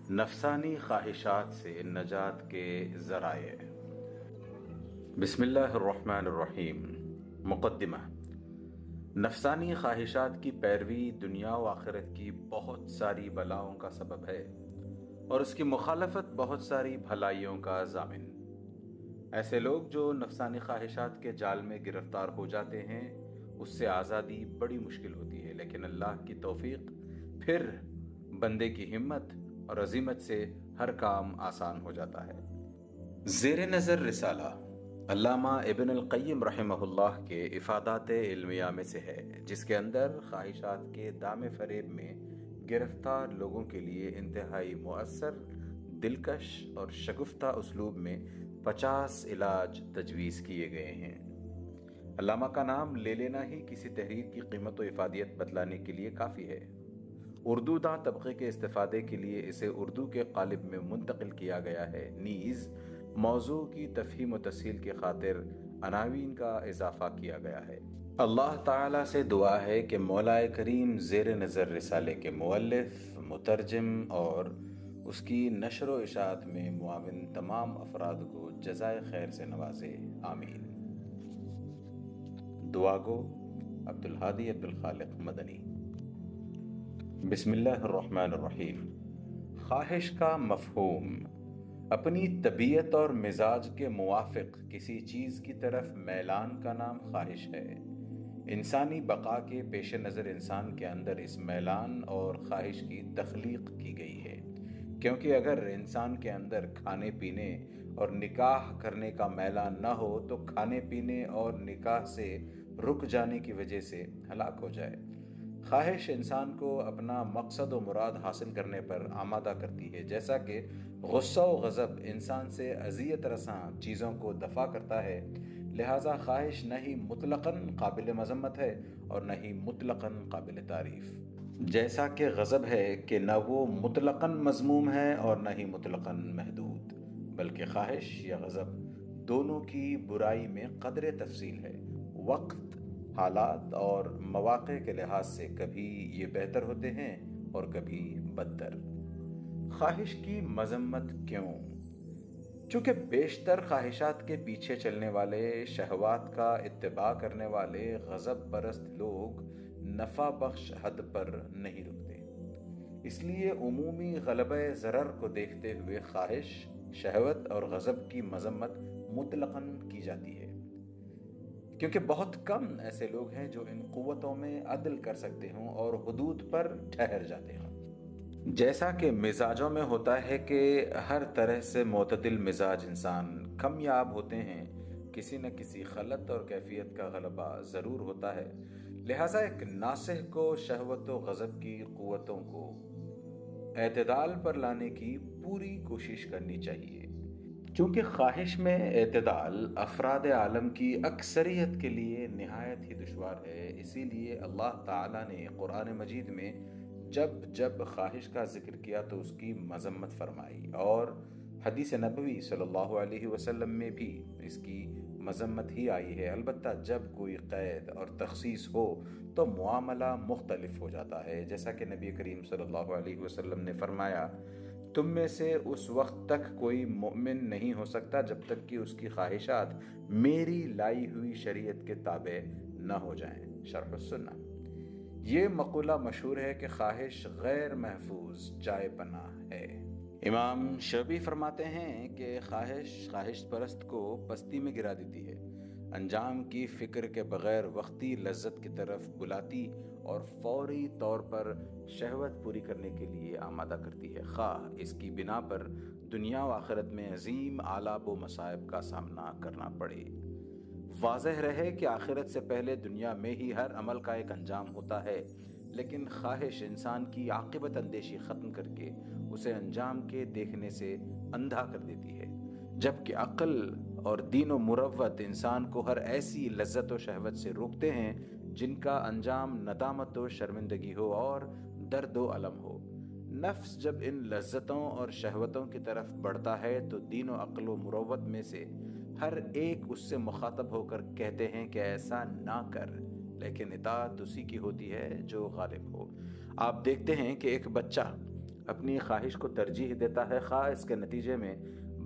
نفسانی خواہشات سے نجات کے ذرائع۔ بسم اللہ الرحمن الرحیم۔ مقدمہ۔ نفسانی خواہشات کی پیروی دنیا و آخرت کی بہت ساری بلاؤں کا سبب ہے اور اس کی مخالفت بہت ساری بھلائیوں کا ضامن۔ ایسے لوگ جو نفسانی خواہشات کے جال میں گرفتار ہو جاتے ہیں اس سے آزادی بڑی مشکل ہوتی ہے، لیکن اللہ کی توفیق پھر بندے کی ہمت اور عزیمت سے ہر کام آسان ہو جاتا ہے۔ زیر نظر رسالہ علامہ ابن القیم رحمہ اللہ کے افادات علمیہ میں سے ہے، جس کے اندر خواہشات کے دام فریب میں گرفتار لوگوں کے لیے انتہائی مؤثر، دلکش اور شگفتہ اسلوب میں 50 علاج تجویز کیے گئے ہیں۔ علامہ کا نام لے لینا ہی کسی تحریر کی قیمت و افادیت بتلانے کے لیے کافی ہے۔ اردو داں طبقے کے استفادے کے لیے اسے اردو کے قالب میں منتقل کیا گیا ہے، نیز موضوع کی تفہیم و تسہیل کی خاطر عناوین کا اضافہ کیا گیا ہے۔ اللہ تعالیٰ سے دعا ہے کہ مولا کریم زیر نظر رسالے کے مؤلف، مترجم اور اس کی نشر و اشاعت میں معاون تمام افراد کو جزائے خیر سے نوازے، آمین۔ دعا گو عبدالہادی عبدالخالق مدنی۔ بسم اللہ الرحمن الرحیم۔ خواہش کا مفہوم: اپنی طبیعت اور مزاج کے موافق کسی چیز کی طرف میلان کا نام خواہش ہے۔ انسانی بقا کے پیش نظر انسان کے اندر اس میلان اور خواہش کی تخلیق کی گئی ہے، کیونکہ اگر انسان کے اندر کھانے پینے اور نکاح کرنے کا میلان نہ ہو تو کھانے پینے اور نکاح سے رک جانے کی وجہ سے ہلاک ہو جائے۔ خواہش انسان کو اپنا مقصد و مراد حاصل کرنے پر آمادہ کرتی ہے، جیسا کہ غصہ و غضب انسان سے اذیت رساں چیزوں کو دفع کرتا ہے، لہٰذا خواہش نہ ہی مطلقاً قابل مذمت ہے اور نہ ہی مطلقاً قابل تعریف، جیسا کہ غضب ہے کہ نہ وہ مطلقاً مذموم ہے اور نہ ہی مطلقاً محدود، بلکہ خواہش یا غضب دونوں کی برائی میں قدر تفصیل ہے۔ وقت، حالات اور مواقع کے لحاظ سے کبھی یہ بہتر ہوتے ہیں اور کبھی بدتر۔ خواہش کی مذمت کیوں؟ چونکہ بیشتر خواہشات کے پیچھے چلنے والے، شہوات کا اتباع کرنے والے غضب پرست لوگ نفع بخش حد پر نہیں رکتے، اس لیے عمومی غلبہ ضرر کو دیکھتے ہوئے خواہش، شہوت اور غضب کی مذمت مطلقاً کی جاتی ہے، کیونکہ بہت کم ایسے لوگ ہیں جو ان قوتوں میں عدل کر سکتے ہوں اور حدود پر ٹھہر جاتے ہوں۔ جیسا کہ مزاجوں میں ہوتا ہے کہ ہر طرح سے معتدل مزاج انسان کمیاب ہوتے ہیں، کسی نہ کسی خلط اور کیفیت کا غلبہ ضرور ہوتا ہے، لہٰذا ایک ناصح کو شہوت و غضب کی قوتوں کو اعتدال پر لانے کی پوری کوشش کرنی چاہیے۔ چونکہ خواہش میں اعتدال افراد عالم کی اکثریت کے لیے نہایت ہی دشوار ہے، اسی لیے اللہ تعالیٰ نے قرآن مجید میں جب جب خواہش کا ذکر کیا تو اس کی مذمت فرمائی، اور حدیث نبوی صلی اللہ علیہ وسلم میں بھی اس کی مذمت ہی آئی ہے۔ البتہ جب کوئی قید اور تخصیص ہو تو معاملہ مختلف ہو جاتا ہے، جیسا کہ نبی کریم صلی اللہ علیہ وسلم نے فرمایا، تم میں سے اس وقت تک کوئی مومن نہیں ہو سکتا جب تک کہ اس کی خواہشات میری لائی ہوئی شریعت کے تابع نہ ہو جائیں۔ شرح السنہ۔ یہ مقولہ مشہور ہے کہ خواہش غیر محفوظ جائے پناہ ہے۔ امام شعبی فرماتے ہیں کہ خواہش پرست کو پستی میں گرا دیتی ہے، انجام کی فکر کے بغیر وقتی لذت کی طرف بلاتی اور فوری طور پر شہوت پوری کرنے کے لیے آمادہ کرتی ہے، خواہ اس کی بنا پر دنیا و آخرت میں عظیم آلاب و مصائب کا سامنا کرنا پڑے۔ واضح رہے کہ آخرت سے پہلے دنیا میں ہی ہر عمل کا ایک انجام ہوتا ہے، لیکن خواہش انسان کی عاقبت اندیشی ختم کر کے اسے انجام کے دیکھنے سے اندھا کر دیتی ہے، جبکہ عقل اور دین و مروت انسان کو ہر ایسی لذت و شہوت سے روکتے ہیں جن کا انجام ندامت و شرمندگی ہو اور درد و الم ہو۔ نفس جب ان لذتوں اور شہوتوں کی طرف بڑھتا ہے تو دین و عقل و مروت میں سے ہر ایک اس سے مخاطب ہو کر کہتے ہیں کہ ایسا نہ کر، لیکن اطاعت اسی کی ہوتی ہے جو غالب ہو۔ آپ دیکھتے ہیں کہ ایک بچہ اپنی خواہش کو ترجیح دیتا ہے، خواہ اس کے نتیجے میں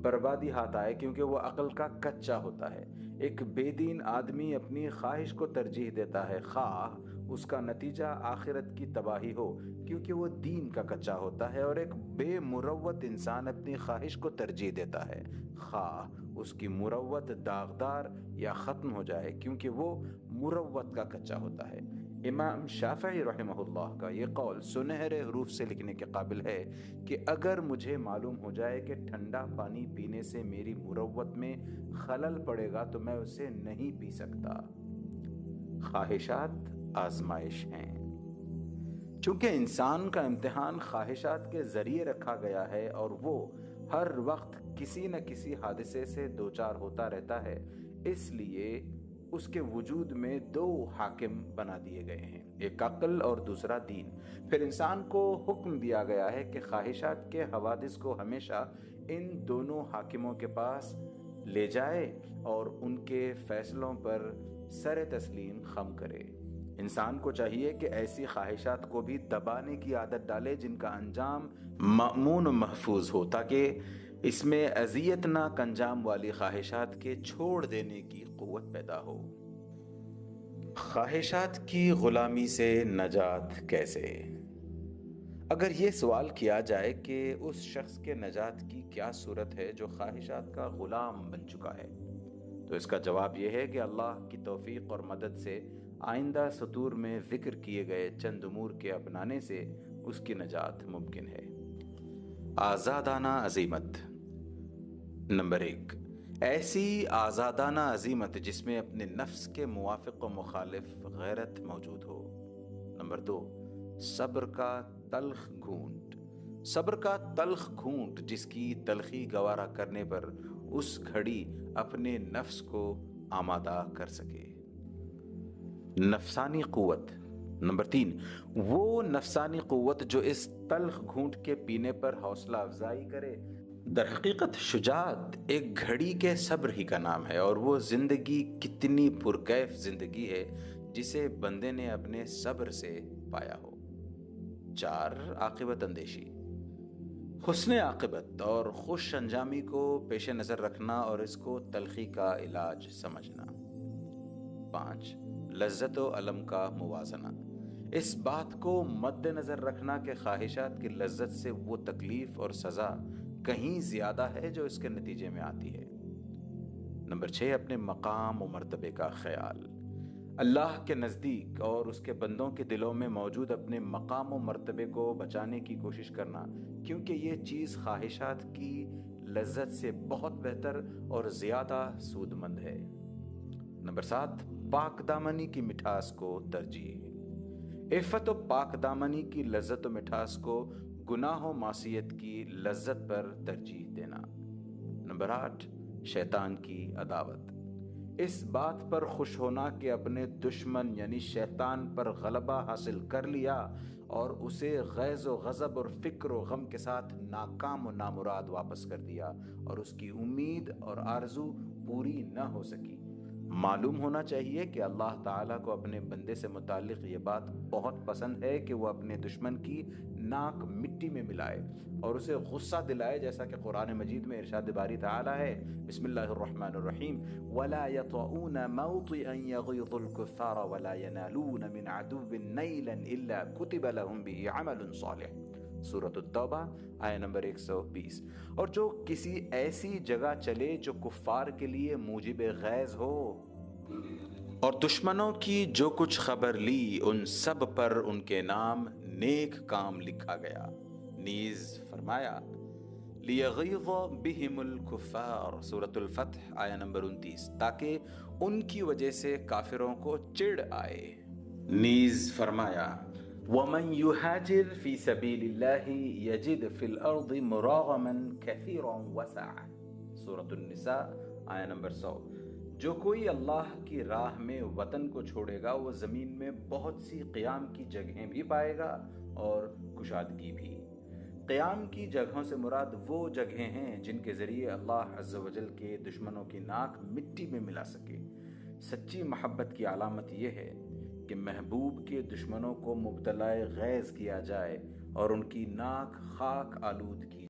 بربادی ہاتھ آئے، کیونکہ وہ عقل کا کچا ہوتا ہے۔ ایک بے دین آدمی اپنی خواہش کو ترجیح دیتا ہے، خواہ اس کا نتیجہ آخرت کی تباہی ہو، کیونکہ وہ دین کا کچا ہوتا ہے۔ اور ایک بے مروت انسان اپنی خواہش کو ترجیح دیتا ہے، خواہ اس کی مروت داغدار یا ختم ہو جائے، کیونکہ وہ مروت کا کچا ہوتا ہے۔ امام شافعی رحمہ اللہ کا یہ قول سنہرے حروف سے لکھنے کے قابل ہے کہ اگر مجھے معلوم ہو جائے کہ ٹھنڈا پانی پینے سے میری مروت میں خلل پڑے گا تو میں اسے نہیں پی سکتا۔ خواہشات آزمائش ہیں۔ چونکہ انسان کا امتحان خواہشات کے ذریعے رکھا گیا ہے اور وہ ہر وقت کسی نہ کسی حادثے سے دوچار ہوتا رہتا ہے، اس لیے اس کے وجود میں دو حاکم بنا دیے گئے ہیں، ایک عقل اور دوسرا دین۔ پھر انسان کو حکم دیا گیا ہے کہ خواہشات کے حوادث کو ہمیشہ ان دونوں حاکموں کے پاس لے جائے اور ان کے فیصلوں پر سر تسلیم خم کرے۔ انسان کو چاہیے کہ ایسی خواہشات کو بھی دبانے کی عادت ڈالے جن کا انجام مأمون و محفوظ ہو، تاکہ اس میں اذیت ناک انجام والی خواہشات کے چھوڑ دینے کی قوت پیدا ہو۔ خواہشات کی غلامی سے نجات کیسے؟ اگر یہ سوال کیا جائے کہ اس شخص کے نجات کی کیا صورت ہے جو خواہشات کا غلام بن چکا ہے، تو اس کا جواب یہ ہے کہ اللہ کی توفیق اور مدد سے آئندہ سطور میں ذکر کیے گئے چند امور کے اپنانے سے اس کی نجات ممکن ہے۔ آزادانہ عزیمت۔ نمبر 1، ایسی آزادانہ عزیمت جس میں اپنے نفس کے موافق و مخالف غیرت موجود ہو۔ نمبر 2، صبر کا تلخ گھونٹ۔ صبر کا تلخ گھونٹ جس کی تلخی گوارا کرنے پر اس گھڑی اپنے نفس کو آمادہ کر سکے۔ نفسانی قوت۔ نمبر 3، وہ نفسانی قوت جو اس تلخ گھونٹ کے پینے پر حوصلہ افزائی کرے۔ در حقیقت شجاعت ایک گھڑی کے صبر ہی کا نام ہے، اور وہ زندگی کتنی پرکیف زندگی ہے جسے بندے نے اپنے صبر سے پایا ہو۔ 4، عاقبت اندیشی۔ حسن عاقبت اور خوش انجامی کو پیش نظر رکھنا اور اس کو تلخی کا علاج سمجھنا۔ 5، لذت و الم کا موازنہ۔ اس بات کو مد نظر رکھنا کہ خواہشات کی لذت سے وہ تکلیف اور سزا کہیں زیادہ ہے جو اس کے نتیجے میں آتی ہے۔ نمبر 6، اپنے مقام و مرتبے کا خیال۔ اللہ کے نزدیک اور اس کے بندوں کے دلوں میں موجود اپنے مقام و مرتبے کو بچانے کی کوشش کرنا، کیونکہ یہ چیز خواہشات کی لذت سے بہت بہتر اور زیادہ سود مند ہے۔ نمبر 7، پاک دامنی کی مٹھاس کو ترجیح۔ عفت و پاک دامنی کی لذت و مٹھاس کو گناہ و معصیت کی لذت پر ترجیح دینا۔ نمبر 8، شیطان کی عداوت۔ اس بات پر خوش ہونا کہ اپنے دشمن یعنی شیطان پر غلبہ حاصل کر لیا اور اسے غیظ و غضب اور فکر و غم کے ساتھ ناکام و نامراد واپس کر دیا اور اس کی امید اور آرزو پوری نہ ہو سکی۔ معلوم ہونا چاہیے کہ اللہ تعالیٰ کو اپنے بندے سے متعلق یہ بات بہت پسند ہے کہ وہ اپنے دشمن کی ناک مٹی میں ملائے اور اسے غصہ دلائے، جیسا کہ قرآن مجید میں ارشاد باری تعالیٰ ہے، بسم اللہ الرحمن الرحیم، وَلَا يَطْعُونَ مَوْطِئًا يَغِيظُ الْكُفَّارَ وَلَا يَنَالُونَ مِنْ عَدُوٍّ نَيْلًا إِلَّا كُتِبَ لَهُمْ بِهِ عَمَلٌ صَالِحٌ۔ سورۃ التوبہ آیہ نمبر 120۔ اور جو کسی ایسی جگہ چلے جو کفار کے لیے موجب غیظ ہو اور دشمنوں کی جو کچھ خبر لی، ان سب پر ان کے نام نیک کام لکھا گیا، نیز فرمایا لیغیظ بہم الکفار، سورۃ الفتح آیہ نمبر 29، تاکہ ان کی وجہ سے کافروں کو چڑ آئے، نیز فرمایا وَمَنْ يُهَاجِرْ فِي سَبِيلِ اللَّهِ يَجِدْ فِي الْأَرْضِ مُرَاغَمًا كَثِيرًا وَسَعًا، سورۃ النساء آیہ نمبر 100۔ جو کوئی اللہ کی راہ میں وطن کو چھوڑے گا وہ زمین میں بہت سی قیام کی جگہیں بھی پائے گا اور کشادگی بھی۔ قیام کی جگہوں سے مراد وہ جگہیں ہیں جن کے ذریعے اللہ عز و جل کے دشمنوں کی ناک مٹی میں ملا سکے۔ سچی محبت کی علامت یہ ہے کہ محبوب کے دشمنوں کو مبتلا غیظ کیا جائے اور ان کی ناک خاک آلود کی۔